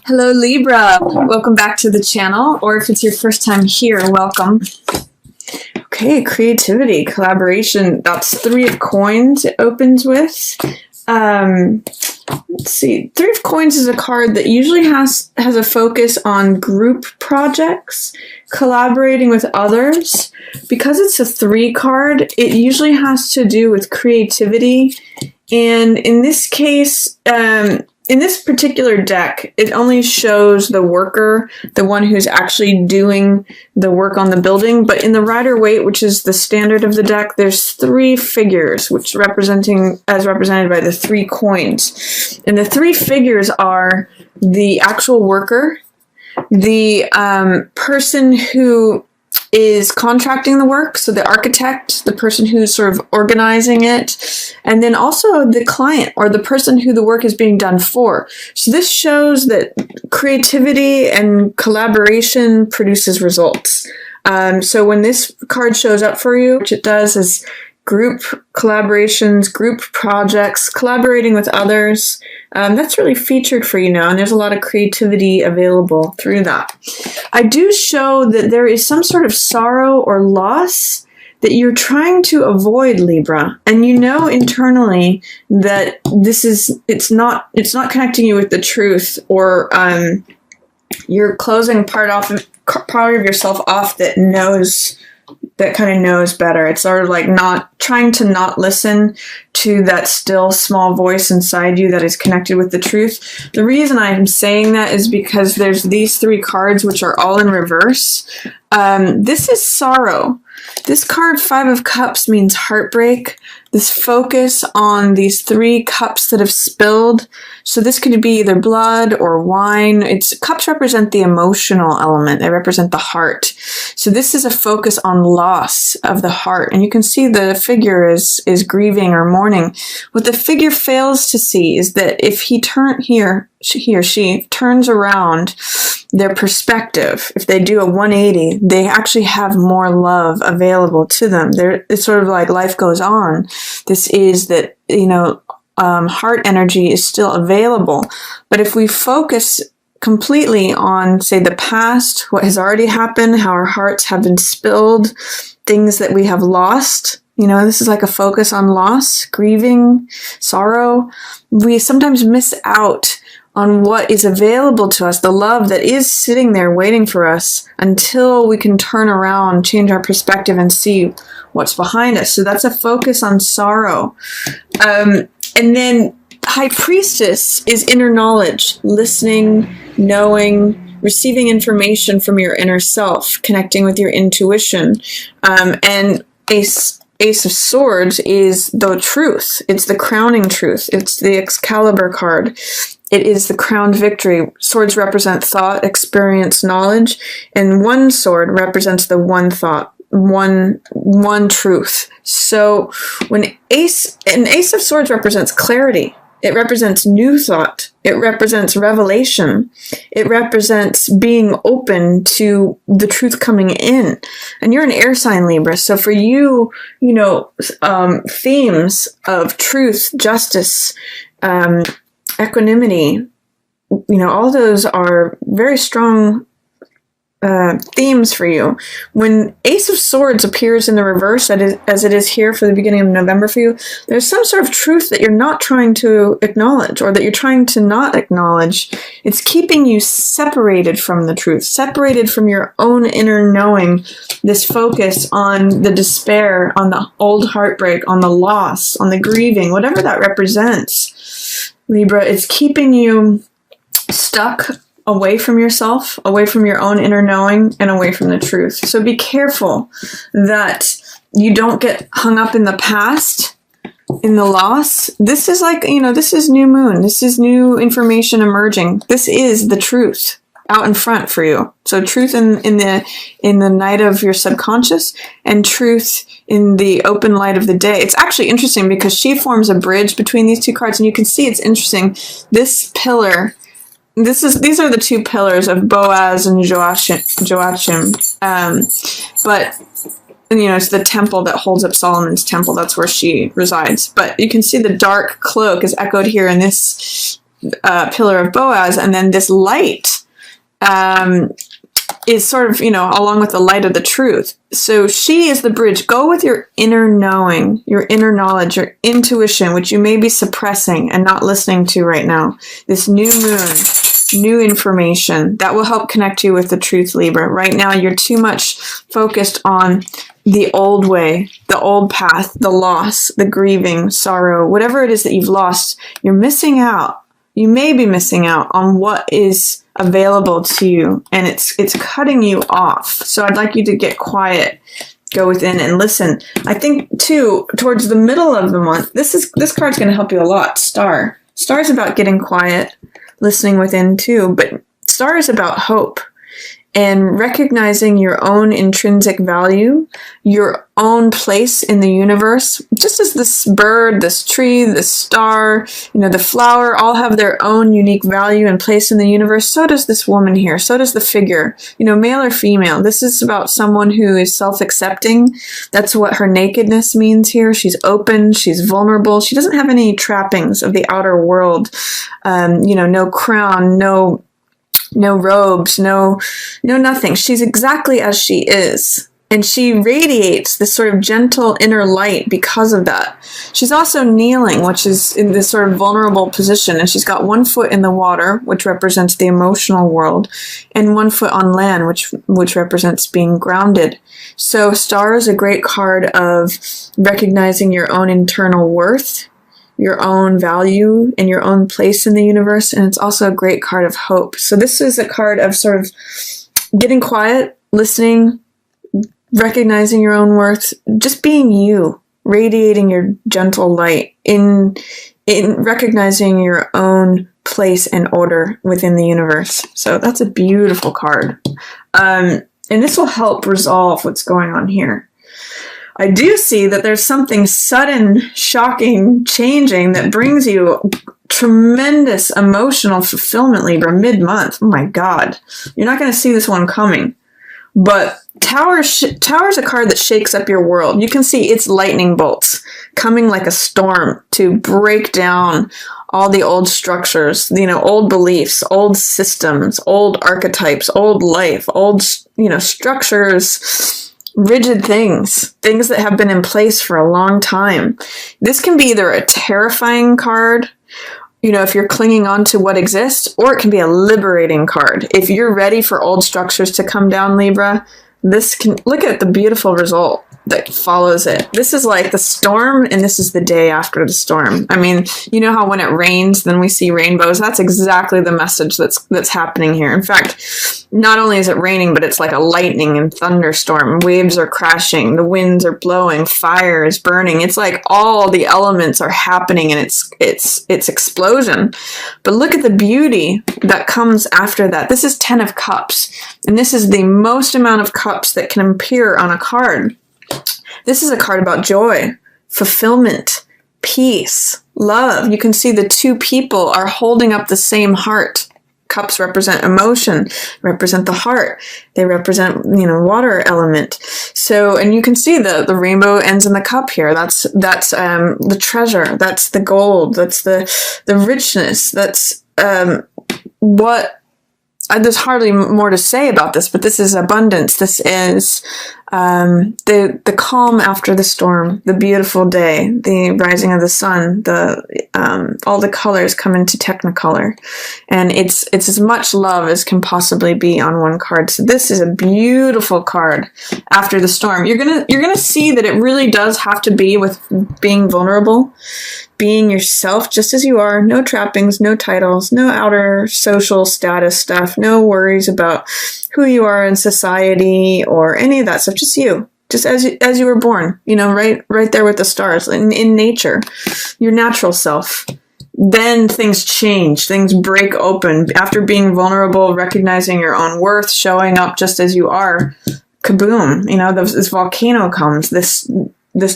Hello Libra, welcome back to the channel, or if it's your first time here, welcome. Okay, creativity, collaboration, that's 3 of coins it opens with. Let's see, 3 of coins is a card that usually has a focus on group projects, collaborating with others. Because it's a 3 card, it usually has to do with creativity, and in this case, in this particular deck, it only shows the worker, the one who's actually doing the work on the building. But in the Rider-Waite, which is the standard of the deck, there's 3 figures, which represented by the 3 coins. And the 3 figures are the actual worker, the person who is contracting the work, so the architect, the person who's sort of organizing it, and then also the client or the person who the work is being done for. So this shows that creativity and collaboration produces results. So when this card shows up for you, which it does, is group collaborations, group projects, collaborating with others. That's really featured for you now, and there's a lot of creativity available through that. I do show that there is some sort of sorrow or loss that you're trying to avoid, Libra, and you know internally that it's not connecting you with the truth, or you're closing part of yourself off that kind of knows better. It's sort of like not trying to not listen to that still small voice inside you that is connected with the truth. The reason I'm saying that is because there's these 3 cards which are all in reverse. This is sorrow. This card, 5 of Cups, means heartbreak. This focus on these 3 cups that have spilled. So this could be either blood or wine. Cups represent the emotional element. They represent the heart. So this is a focus on loss of the heart. And you can see the figure is grieving or mourning. What the figure fails to see is that if he or she turns around their perspective, if they do a 180, they actually have more love available to them. It's sort of like life goes on. This is that, heart energy is still available. But if we focus completely on, say, the past, what has already happened, how our hearts have been spilled, things that we have lost, this is like a focus on loss, grieving, sorrow. We sometimes miss out on what is available to us, the love that is sitting there waiting for us, until we can turn around, change our perspective, and see what's behind us. So that's a focus on sorrow. And then High Priestess is inner knowledge, listening, knowing, receiving information from your inner self, connecting with your intuition. And Ace of Swords is the truth. It's the crowning truth. It's the Excalibur card. It is the crowned victory. Swords represent thought, experience, knowledge, and one sword represents the one thought, one truth. So when Ace of Swords represents clarity, it represents new thought, it represents revelation, it represents being open to the truth coming in. And you're an air sign, Libra, so for you, themes of truth, justice, equanimity, all those are very strong themes for you. When Ace of Swords appears in the reverse, as it is here for the beginning of November for you, there's some sort of truth that you're not trying to acknowledge, or that you're trying to not acknowledge. It's keeping you separated from the truth, separated from your own inner knowing, this focus on the despair, on the old heartbreak, on the loss, on the grieving, whatever that represents. Libra, it's keeping you stuck away from yourself, away from your own inner knowing, and away from the truth. So be careful that you don't get hung up in the past, in the loss. This is like, this is new moon. This is new information emerging. This is the truth out in front for you. So truth in the night of your subconscious, and truth in the open light of the day. It's actually interesting because she forms a bridge between these 2 cards, and you can see it's interesting. This pillar, these are the 2 pillars of Boaz and Joachim. But it's the temple that holds up Solomon's temple. That's where she resides. But you can see the dark cloak is echoed here in this pillar of Boaz, and then this light is sort of, along with the light of the truth. So she is the bridge. Go with your inner knowing, your inner knowledge, your intuition, which you may be suppressing and not listening to right now. This new moon, new information that will help connect you with the truth, Libra. Right now, you're too much focused on the old way, the old path, the loss, the grieving, sorrow, whatever it is that you've lost. You're missing out. You may be missing out on what is available to you, and it's cutting you off. So I'd like you to get quiet, go within and listen. I think too, towards the middle of the month, this card's going to help you a lot. Star is about getting quiet, listening within too, but Star is about hope and recognizing your own intrinsic value, your own place in the universe. Just as this bird, this tree, this star, the flower all have their own unique value and place in the universe, so does this woman here. So does the figure, male or female. This is about someone who is self-accepting. That's what her nakedness means here. She's open, she's vulnerable. She doesn't have any trappings of the outer world. No crown, no robes, no nothing. She's exactly as she is. And she radiates this sort of gentle inner light because of that. She's also kneeling, which is in this sort of vulnerable position. And she's got one foot in the water, which represents the emotional world, and one foot on land, which represents being grounded. So Star is a great card of recognizing your own internal worth, your own value, and your own place in the universe. And it's also a great card of hope. So this is a card of sort of getting quiet, listening, recognizing your own worth, just being you, radiating your gentle light, in recognizing your own place and order within the universe. So that's a beautiful card. And this will help resolve what's going on here. I do see that there's something sudden, shocking, changing that brings you tremendous emotional fulfillment, Libra, mid-month. Oh my God. You're not going to see this one coming. But Tower's a card that shakes up your world. You can see its lightning bolts coming like a storm to break down all the old structures, old beliefs, old systems, old archetypes, old life, old, structures, rigid things that have been in place for a long time. This can be either a terrifying card, if you're clinging on to what exists, or it can be a liberating card. If you're ready for old structures to come down, Libra, look at the beautiful result that follows it. This is like the storm, and this is the day after the storm. I mean, you know how when it rains, then we see rainbows? That's exactly the message that's happening here. In fact, not only is it raining, but it's like a lightning and thunderstorm. Waves are crashing, the winds are blowing, fire is burning. It's like all the elements are happening, and it's explosion. But look at the beauty that comes after that. This is 10 of Cups, and this is the most amount of cups that can appear on a card. This is a card about joy, fulfillment, peace, love. You can see the two people are holding up the same heart. Cups represent emotion, represent the heart. They represent, water element. So, and you can see the rainbow ends in the cup here. That's the treasure. That's the gold. That's the richness. That's what. There's hardly more to say about this, but this is abundance. This is the calm after the storm, the beautiful day, the rising of the sun, all the colors come into technicolor, and it's as much love as can possibly be on one card. So this is a beautiful card after the storm. You're gonna see that it really does have to be with being vulnerable, being yourself just as you are, no trappings, no titles, no outer social status stuff, no worries about who you are in society or any of that stuff, just you. Just as you were born, right there with the stars, in nature, your natural self. Then things change, things break open. After being vulnerable, recognizing your own worth, showing up just as you are, kaboom, this volcano comes, this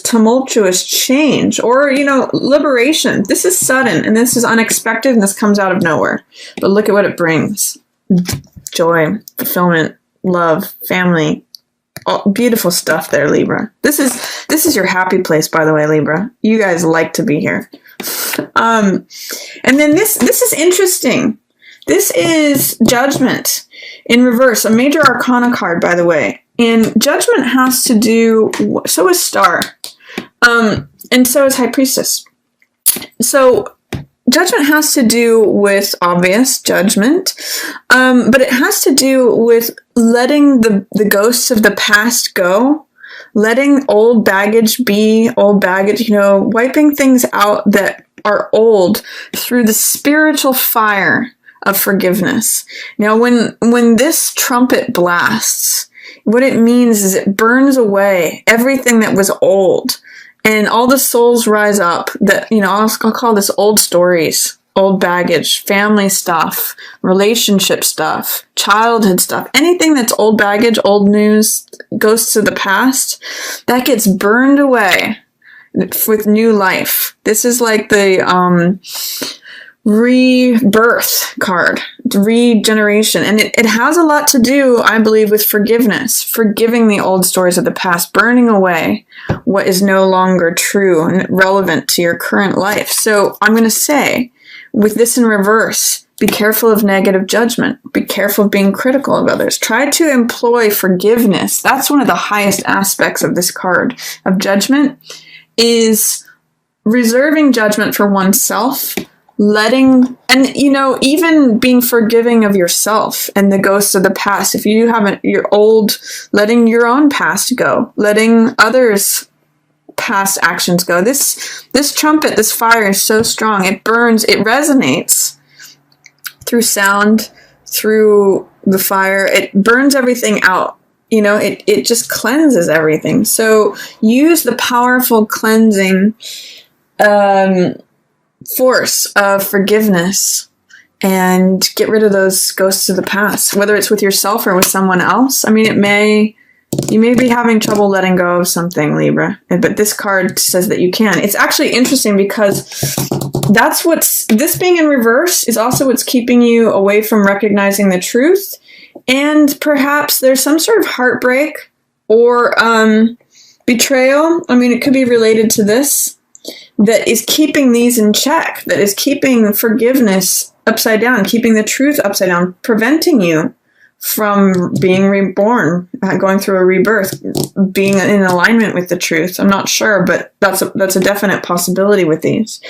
tumultuous change, or, liberation. This is sudden, and this is unexpected, and this comes out of nowhere. But look at what it brings. Joy, fulfillment, love, family, Oh, beautiful stuff there, Libra. This is your happy place, by the way, Libra. You guys like to be here. And then this is interesting. This is Judgment in reverse, a major arcana card, by the way. And Judgment has to do, so is Star, and so is High Priestess. So Judgment has to do with obvious judgment, but it has to do with letting the ghosts of the past go, letting old baggage be old baggage, wiping things out that are old through the spiritual fire of forgiveness. Now, when this trumpet blasts, what it means is it burns away everything that was old. And all the souls rise up that, I'll call this old stories, old baggage, family stuff, relationship stuff, childhood stuff, anything that's old baggage, old news, ghosts of the past, that gets burned away with new life. This is like the rebirth card, regeneration. And it has a lot to do, I believe, with forgiveness, forgiving the old stories of the past, burning away what is no longer true and relevant to your current life. So I'm going to say, with this in reverse, be careful of negative judgment. Be careful of being critical of others. Try to employ forgiveness. That's one of the highest aspects of this card of Judgment, is reserving judgment for oneself, letting, and even being forgiving of yourself and the ghosts of the past. If you haven't, you're old, letting your own past go, letting others' past actions go. This trumpet, this fire is so strong. It burns, it resonates through sound, through the fire. It burns everything out. It just cleanses everything. So use the powerful cleansing force of forgiveness and get rid of those ghosts of the past, whether it's with yourself or with someone else. I mean, you may be having trouble letting go of something, Libra, but this card says that you can. It's actually interesting because this being in reverse is also what's keeping you away from recognizing the truth. And perhaps there's some sort of heartbreak or betrayal. I mean, it could be related to this, that is keeping these in check, that is keeping forgiveness upside down, keeping the truth upside down, preventing you from being reborn, going through a rebirth, being in alignment with the truth. I'm not sure, but that's a definite possibility with these.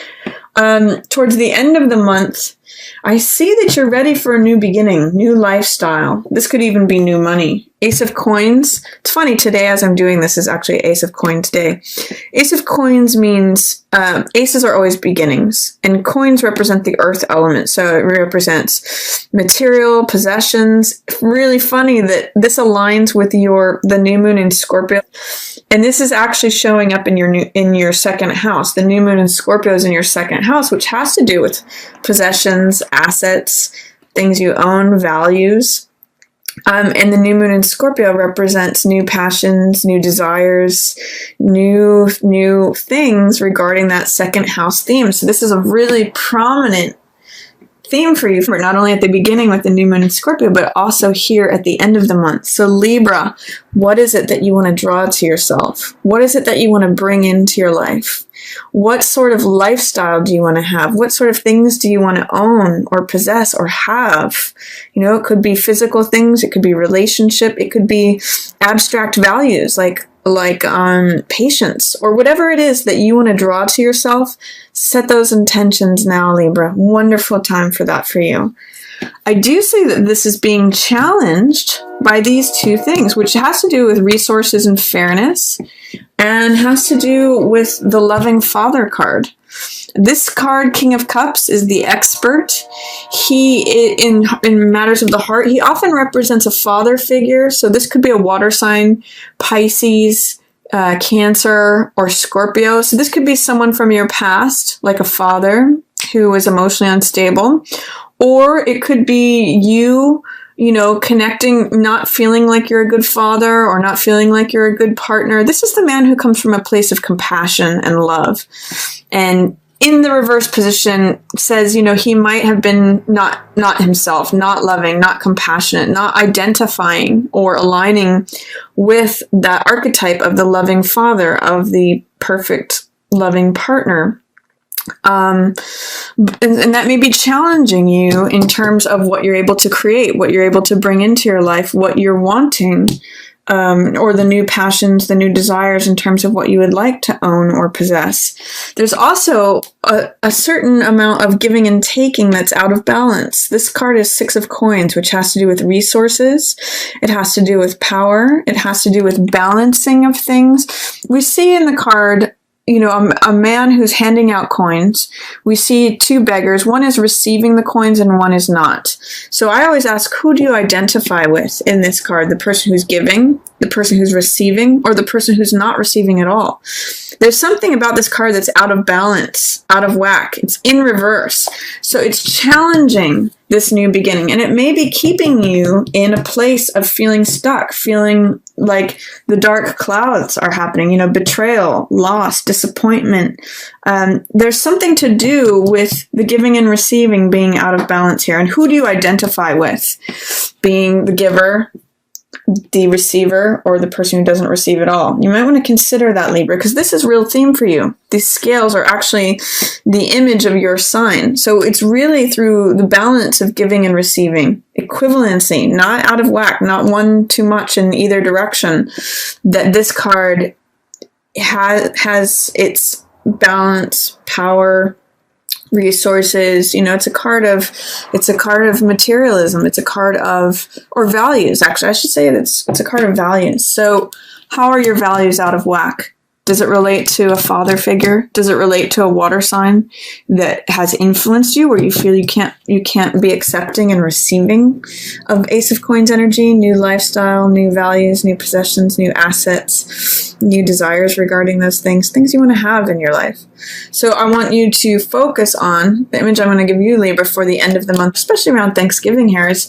Towards the end of the month, I see that you're ready for a new beginning, new lifestyle. This could even be new money. Ace of Coins. It's funny, today as I'm doing this is actually Ace of Coins day. Ace of Coins means, aces are always beginnings, and coins represent the earth element, so it represents material, possessions. Really funny that this aligns with the new moon in Scorpio, and this is actually showing up in your second house. The new moon in Scorpio is in your second house, which has to do with possessions, assets, things you own, values. And the new moon in Scorpio represents new passions, new desires, new things regarding that second house theme. So this is a really prominent theme for you, for not only at the beginning with the new moon in Scorpio, but also here at the end of the month. So Libra, what is it that you want to draw to yourself? What is it that you want to bring into your life? What sort of lifestyle do you want to have? What sort of things do you want to own or possess or have? It could be physical things. It could be relationship. It could be abstract values like patience, or whatever it is that you want to draw to yourself. Set those intentions now, Libra. Wonderful time for that for you. I do say that this is being challenged by these two things, which has to do with resources and fairness, and has to do with the loving father card. This card, King of Cups, is the expert. He, in matters of the heart, he often represents a father figure. So this could be a water sign, Pisces, Cancer, or Scorpio. So this could be someone from your past, like a father who was emotionally unstable. Or it could be you, connecting, not feeling like you're a good father or not feeling like you're a good partner. This is the man who comes from a place of compassion and love. And in the reverse position says, he might have been not himself, not loving, not compassionate, not identifying or aligning with that archetype of the loving father, of the perfect loving partner. And that may be challenging you in terms of what you're able to create, what you're able to bring into your life, what you're wanting, or the new passions, the new desires in terms of what you would like to own or possess. There's also a certain amount of giving and taking that's out of balance. This card is 6 of Coins, which has to do with resources. It has to do with power. It has to do with balancing of things. We see in the card, a man who's handing out coins. We see 2 beggars. One is receiving the coins and one is not. So I always ask, who do you identify with in this card? The person who's giving, the person who's receiving, or the person who's not receiving at all? There's something about this card that's out of balance, out of whack. It's in reverse. So it's challenging this new beginning, and it may be keeping you in a place of feeling stuck, feeling like the dark clouds are happening, betrayal, loss, disappointment. There's something to do with the giving and receiving being out of balance here. And who do you identify with? Being the giver, the receiver, or the person who doesn't receive at all? You might want to consider that, Libra, because this is a real theme for you. These scales are actually the image of your sign. So it's really through the balance of giving and receiving, equivalency, not out of whack, not one too much in either direction, that this card has its balance, power, resources. It's a card of materialism. It's a card of, or values, actually. I should say it's a card of values. So how are your values out of whack? Does it relate to a father figure? Does it relate to a water sign that has influenced you, where you feel you can't be accepting and receiving of Ace of Coins energy, new lifestyle, new values, new possessions, new assets, new desires regarding those things you want to have in your life? So I want you to focus on the image I'm going to give you, Libra, for the end of the month, especially around Thanksgiving here, is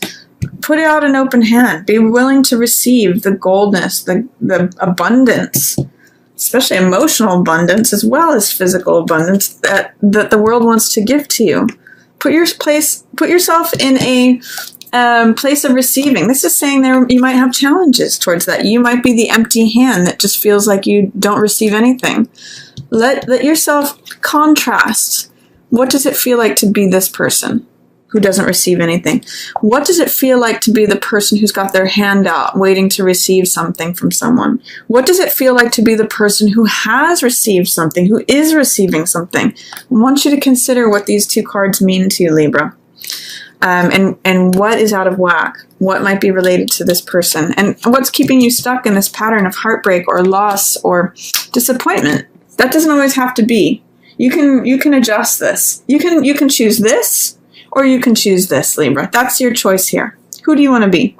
put out an open hand. Be willing to receive the goldness, the abundance, especially emotional abundance as well as physical abundance that the world wants to give to you. Put yourself in a place of receiving. This is saying you might have challenges towards that. You might be the empty hand that just feels like you don't receive anything. Let yourself contrast. What does it feel like to be this person who doesn't receive anything? What does it feel like to be the person who's got their hand out waiting to receive something from someone? What does it feel like to be the person who has received something, who is receiving something? I want you to consider what these 2 cards mean to you, Libra. And what is out of whack? What might be related to this person? And what's keeping you stuck in this pattern of heartbreak or loss or disappointment? That doesn't always have to be. You can adjust this. You can choose this, or you can choose this, Libra. That's your choice here. Who do you want to be?